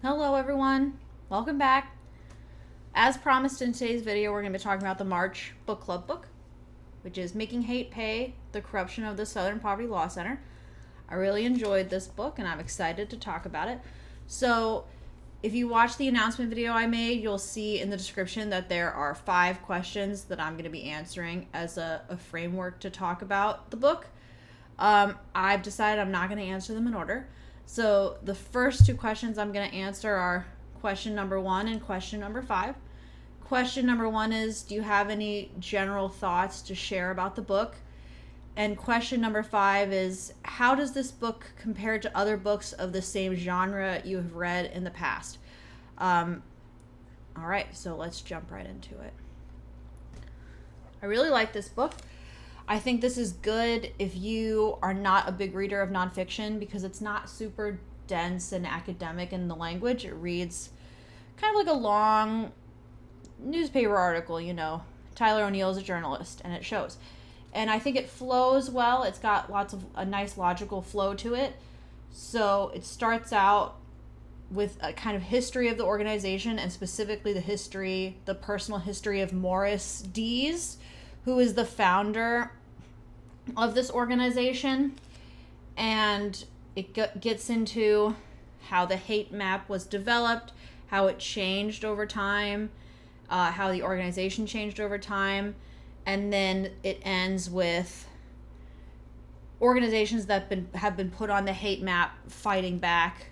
Hello everyone, welcome back. As promised in today's video, we're going to be talking about the March Book Club book, which is Making Hate Pay, The Corruption of the Southern Poverty Law Center. I really enjoyed this book and I'm excited to talk about it. So if you watch the announcement video I made, you'll see in the description that there are 5 questions that I'm going to be answering as a framework to talk about the book. I've decided I'm not going to answer them in order. So the first 2 questions I'm going to answer are question number 1 and question number 5. Question number 1 is, do you have any general thoughts to share about the book? And question number 5 is, how does this book compare to other books of the same genre you have read in the past? All right, so let's jump right into it. I really like this book. I think this is good if you are not a big reader of nonfiction because it's not super dense and academic in the language. It reads kind of like a long newspaper article, you know. Tyler O'Neill's a journalist, and it shows. And I think it flows well. It's got a nice logical flow to it. So it starts out with a kind of history of the organization, and specifically the personal history of Morris Dees, who is the founder of this organization. And it gets into how the hate map was developed, how it changed over time, how the organization changed over time, and then it ends with organizations that have been put on the hate map fighting back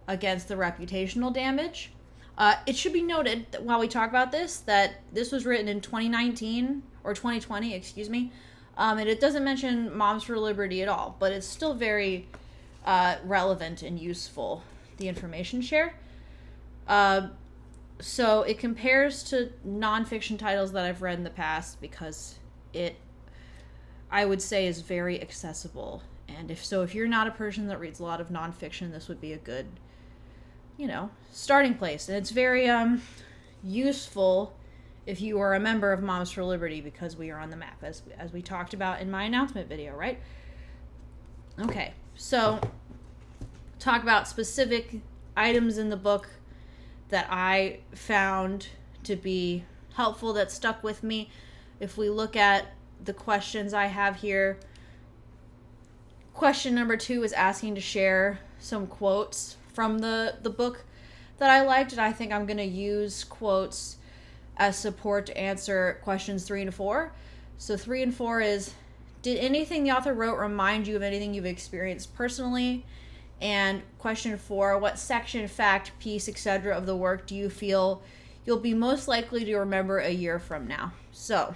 against the reputational damage. It should be noted that while we talk about this, that this was written in 2019 or 2020, excuse me, and it doesn't mention Moms for Liberty at all, but it's still very relevant and useful, the information shared. So it compares to nonfiction titles that I've read in the past because I would say, is very accessible. And if you're not a person that reads a lot of nonfiction, this would be a good, starting place. And it's very useful if you are a member of Moms for Liberty because we are on the map, as we talked about in my announcement video, right? Okay, so talk about specific items in the book that I found to be helpful, that stuck with me. If we look at the questions I have here, question number 2 is asking to share some quotes from the book that I liked, and I think I'm going to use quotes as support to answer questions 3 and 4. So 3 and 4 is, did anything the author wrote remind you of anything you've experienced personally? And question 4, what section, fact, piece, etc. of the work do you feel you'll be most likely to remember a year from now? So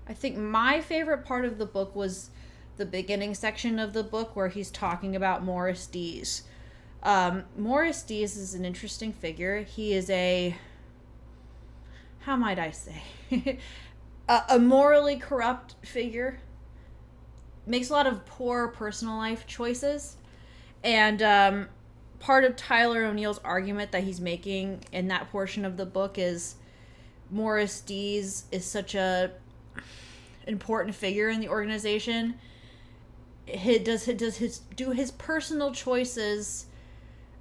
I think my favorite part of the book was the beginning section of the book where he's talking about Morris Dees. Morris Dees is an interesting figure. He is how might I say, a morally corrupt figure. Makes a lot of poor personal life choices. And part of Tyler O'Neill's argument that he's making in that portion of the book is Morris Dees is such a important figure in the organization. Do his personal choices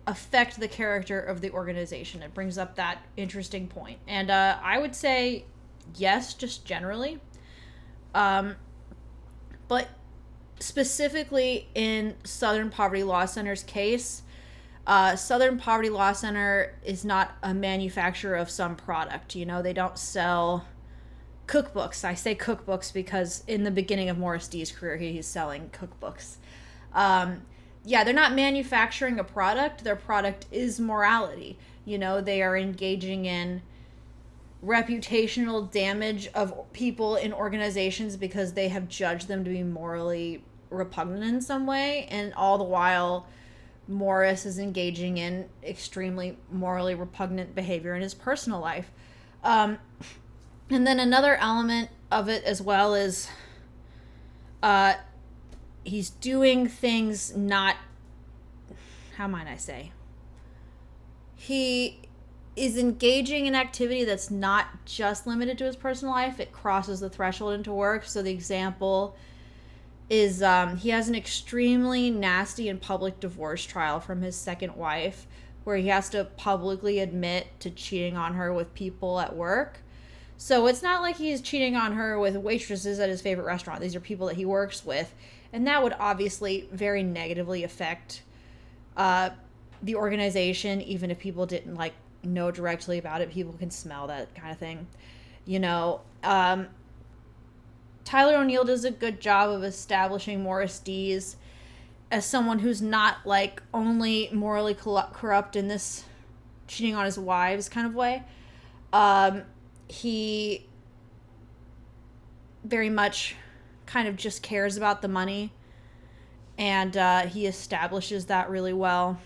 affect the character of the organization? It brings up that interesting point. And I would say yes, just generally. But specifically in Southern Poverty Law Center's case, Southern Poverty Law Center is not a manufacturer of some product. They don't sell cookbooks. I say cookbooks because in the beginning of Morris Dees' career, he's selling cookbooks. They're not manufacturing a product. Their product is morality. They are engaging in reputational damage of people in organizations because they have judged them to be morally repugnant in some way, and all the while Morris is engaging in extremely morally repugnant behavior in his personal life. And then another element of it as well is he's doing things not, how might I say, he is engaging in activity that's not just limited to his personal life. It crosses the threshold into work. So the example is he has an extremely nasty and public divorce trial from his second wife, where he has to publicly admit to cheating on her with people at work. So it's not like he's cheating on her with waitresses at his favorite restaurant. These are people that he works with. And that would obviously very negatively affect the organization, even if people didn't like know directly about it. People can smell that kind of thing. You know, Tyler O'Neill does a good job of establishing Morris Dees as someone who's not like only morally corrupt in this cheating on his wives kind of way. He very much kind of just cares about the money, and he establishes that really well.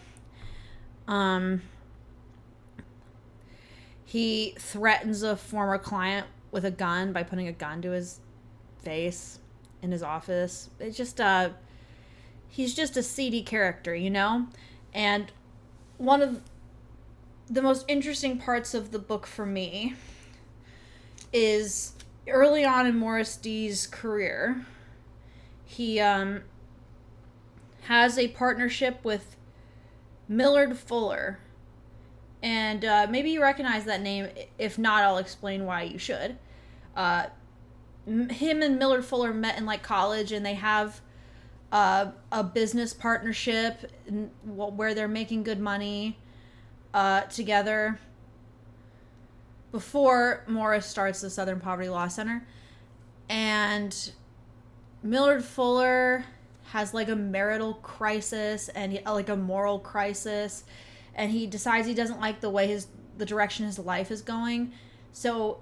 He threatens a former client with a gun by putting a gun to his face in his office. It's just he's just a seedy character, you know? And one of the most interesting parts of the book for me is early on in Morris Dees' career, he has a partnership with Millard Fuller. And maybe you recognize that name. If not, I'll explain why you should. Him and Millard Fuller met in like college, and they have a business partnership where they're making good money together before Morris starts the Southern Poverty Law Center. And Millard Fuller has like a marital crisis and like a moral crisis, and he decides he doesn't like the way the direction his life is going. So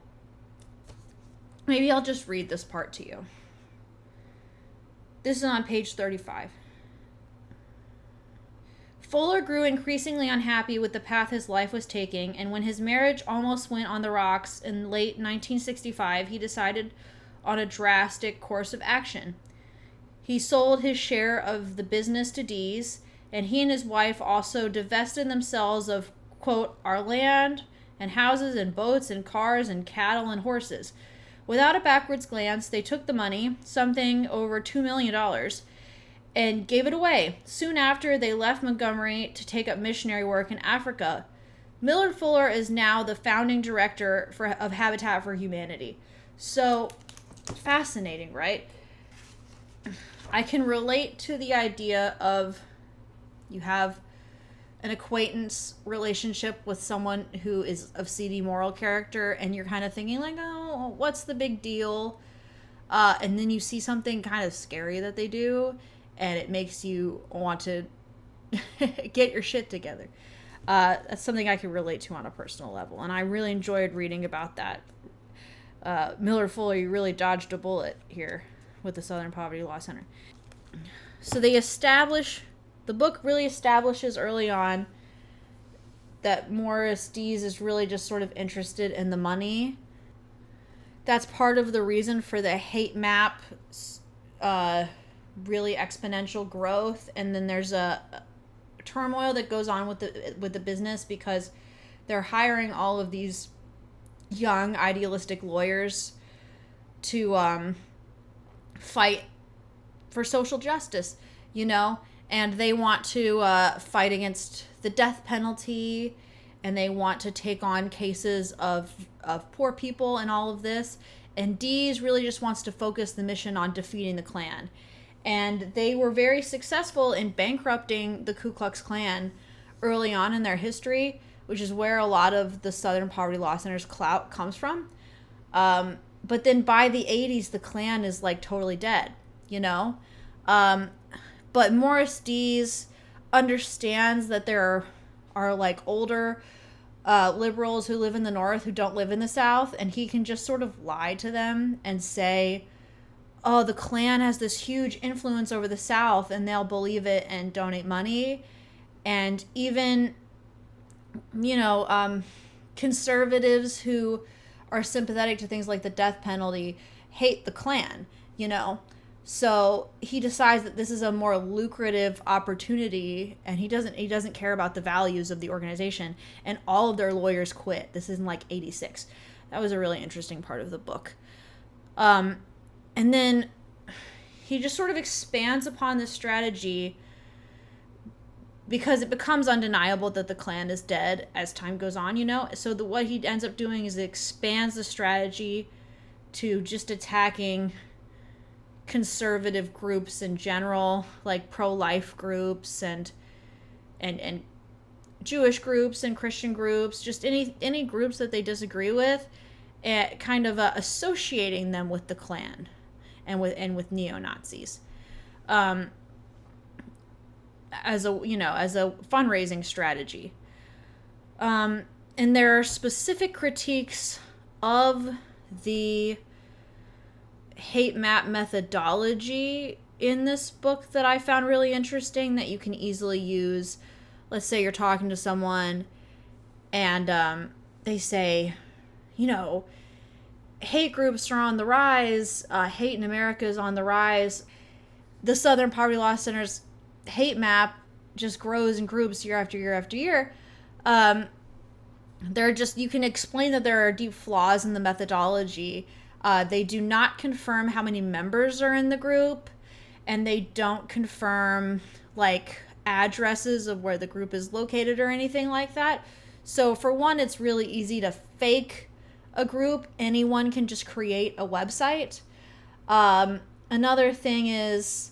maybe I'll just read this part to you. This is on page 35. Fuller grew increasingly unhappy with the path his life was taking, and when his marriage almost went on the rocks in late 1965, he decided on a drastic course of action. He sold his share of the business to Dees, and he and his wife also divested themselves of, quote, our land and houses and boats and cars and cattle and horses. Without a backwards glance, they took the money, something over $2 million, and gave it away. Soon after, they left Montgomery to take up missionary work in Africa. Millard Fuller is now the founding director of Habitat for Humanity. So, fascinating, right? I can relate to the idea of you have an acquaintance relationship with someone who is of seedy moral character, and you're kind of thinking like, oh, what's the big deal? And then you see something kind of scary that they do, and it makes you want to get your shit together. That's something I can relate to on a personal level, and I really enjoyed reading about that. Millard Fuller, you really dodged a bullet here with the Southern Poverty Law Center. So the book really establishes early on that Morris Dees is really just sort of interested in the money. That's part of the reason for the hate map, really exponential growth. And then there's a turmoil that goes on with the business because they're hiring all of these young idealistic lawyers to fight for social justice, you know, and they want to fight against the death penalty, and they want to take on cases of poor people and all of this. And Dees really just wants to focus the mission on defeating the Klan. And they were very successful in bankrupting the Ku Klux Klan early on in their history, which is where a lot of the Southern Poverty Law Center's clout comes from. But then by the 80s, the Klan is like totally dead, you know? But Morris Dees understands that there are like older liberals who live in the North who don't live in the South, and he can just sort of lie to them and say, oh, the Klan has this huge influence over the South, and they'll believe it and donate money. And even, you know, conservatives who are sympathetic to things like the death penalty hate the Klan, you know. So he decides that this is a more lucrative opportunity, and he doesn't care about the values of the organization, and all of their lawyers quit. This is in like 86. That was a really interesting part of the book. And then he just sort of expands upon this strategy because it becomes undeniable that the Klan is dead as time goes on, So what he ends up doing is it expands the strategy to just attacking conservative groups in general, like pro-life groups and Jewish groups and Christian groups, just any groups that they disagree with, kind of associating them with the Klan and with neo-Nazis. As a fundraising strategy. And there are specific critiques of the hate map methodology in this book that I found really interesting that you can easily use. Let's say you're talking to someone and they say, hate groups are on the rise, hate in America is on the rise. The Southern Poverty Law Center's hate map just grows and groups year after year after year. You can explain that there are deep flaws in the methodology. They do not confirm how many members are in the group, and they don't confirm addresses of where the group is located or anything like that. So for one, it's really easy to fake a group. Anyone can just create a website. Another thing is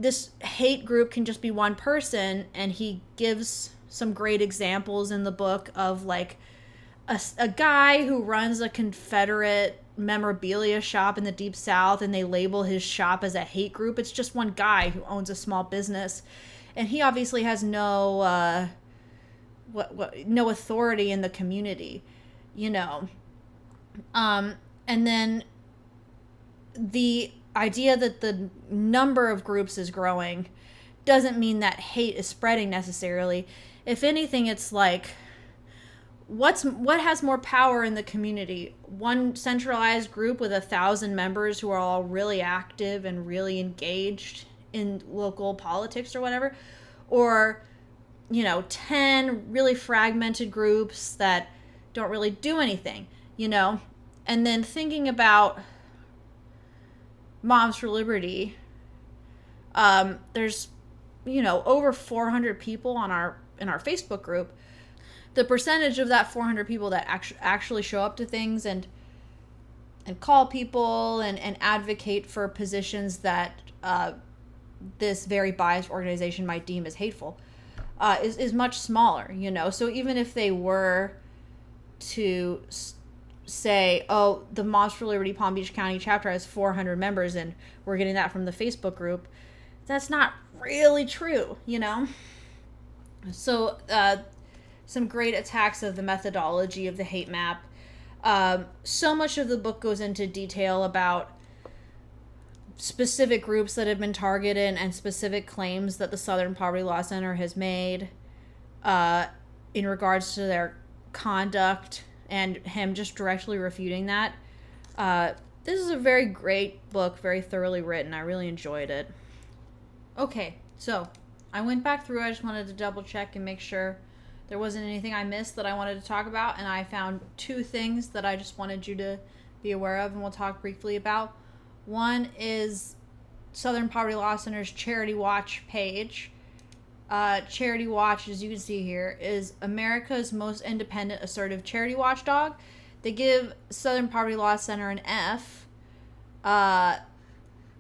this hate group can just be one person, and he gives some great examples in the book of a guy who runs a Confederate memorabilia shop in the Deep South, and they label his shop as a hate group. It's just one guy who owns a small business, and he obviously has no authority in the community, and then the idea that the number of groups is growing doesn't mean that hate is spreading necessarily. If anything, it's what has more power in the community? One centralized group with 1,000 members who are all really active and really engaged in local politics or whatever, or 10 really fragmented groups that don't really do anything, and then thinking about Moms for Liberty, there's over 400 people in our Facebook group. The percentage of that 400 people that actually show up to things and call people and advocate for positions that this very biased organization might deem as hateful is much smaller, So even if they were to say, oh, the Moms for Liberty Palm Beach County chapter has 400 members and we're getting that from the Facebook group, that's not really true, So some great attacks of the methodology of the hate map. So much of the book goes into detail about specific groups that have been targeted and specific claims that the Southern Poverty Law Center has made in regards to their conduct, and him just directly refuting that. This is a very great book, very thoroughly written. I really enjoyed it. Okay, so I went back through. I just wanted to double check and make sure there wasn't anything I missed that I wanted to talk about, and I found 2 things that I just wanted you to be aware of and we'll talk briefly about. One is Southern Poverty Law Center's Charity Watch page. Charity Watch, as you can see here, is America's most independent, assertive charity watchdog. They give Southern Poverty Law Center an F.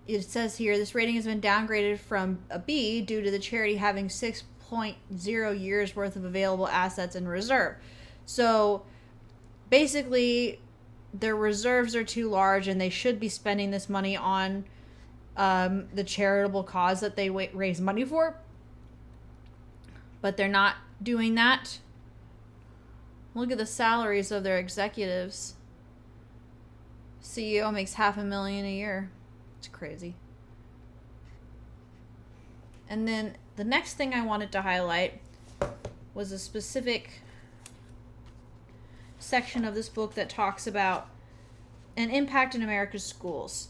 It says here, this rating has been downgraded from a B due to the charity having 6.0 years worth of available assets in reserve. So basically, their reserves are too large and they should be spending this money on the charitable cause that they raise money for. But they're not doing that. Look at the salaries of their executives. CEO makes $500,000 a year. It's crazy. And then the next thing I wanted to highlight was a specific section of this book that talks about an impact in America's schools.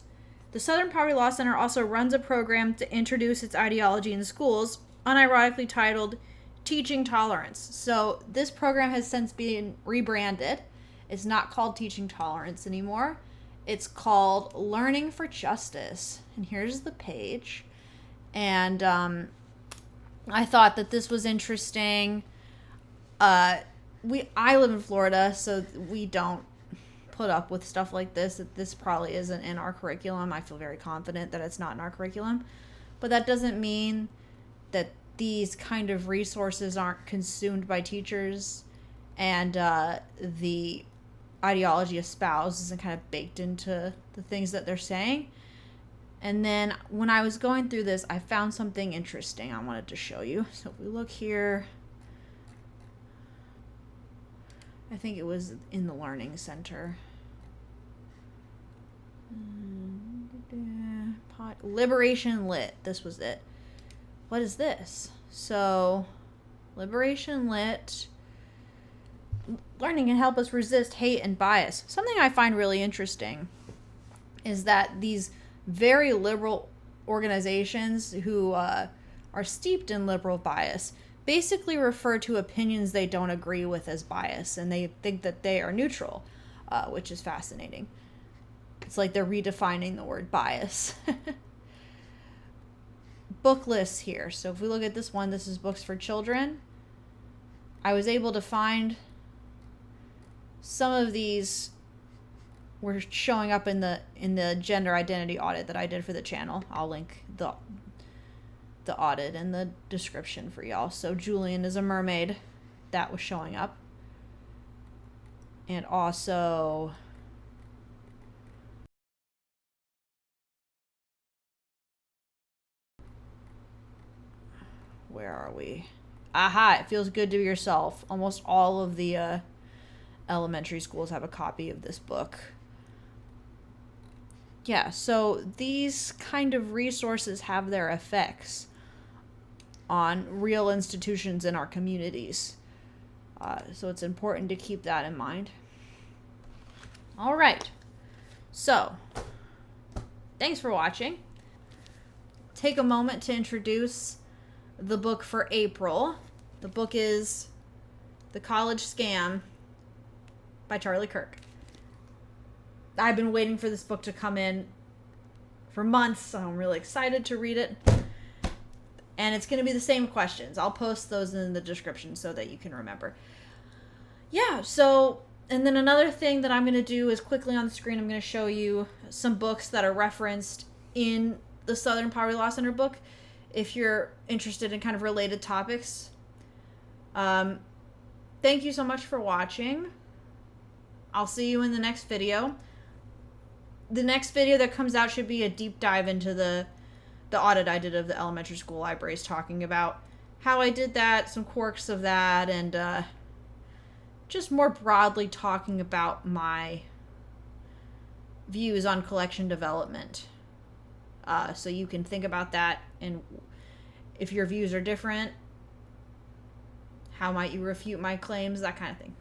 The Southern Poverty Law Center also runs a program to introduce its ideology in schools, unironically titled Teaching Tolerance. So this program has since been rebranded. It's not called Teaching Tolerance anymore. It's called Learning for Justice. And here's the page. And I thought that this was interesting. I live in Florida, so we don't put up with stuff like this. This probably isn't in our curriculum. I feel very confident that it's not in our curriculum. But that doesn't mean that these kind of resources aren't consumed by teachers, and the ideology espoused isn't kind of baked into the things that they're saying. And then when I was going through this, I found something interesting I wanted to show you. So if we look here, I think it was in the Learning Center. Liberation Lit. This was it. What is this? So, Liberation Lit. Learning can help us resist hate and bias. Something I find really interesting is that these very liberal organizations who are steeped in liberal bias basically refer to opinions they don't agree with as bias, and they think that they are neutral, which is fascinating. It's like they're redefining the word bias. Book lists here. So if we look at this one, this is books for children. I was able to find some of these were showing up in the gender identity audit that I did for the channel. I'll link the audit in the description for y'all. So Julian is a mermaid. That was showing up. And also where are we? Aha, it feels good to be yourself. Almost all of the elementary schools have a copy of this book. Yeah, so these kind of resources have their effects on real institutions in our communities. So it's important to keep that in mind. All right. So, thanks for watching. Take a moment to introduce the book for April. The book is The College Scam by Charlie Kirk. I've been waiting for this book to come in for months, so I'm really excited to read it. And it's going to be the same questions. I'll post those in the description so that you can remember. Yeah, so, and then another thing that I'm going to do is quickly on the screen, I'm going to show you some books that are referenced in the Southern Poverty Law Center book, if you're interested in kind of related topics. Thank you so much for watching. I'll see you in the next video. The next video that comes out should be a deep dive into the audit I did of the elementary school libraries, talking about how I did that, some quirks of that, and just more broadly talking about my views on collection development. So you can think about that, and if your views are different, how might you refute my claims, that kind of thing.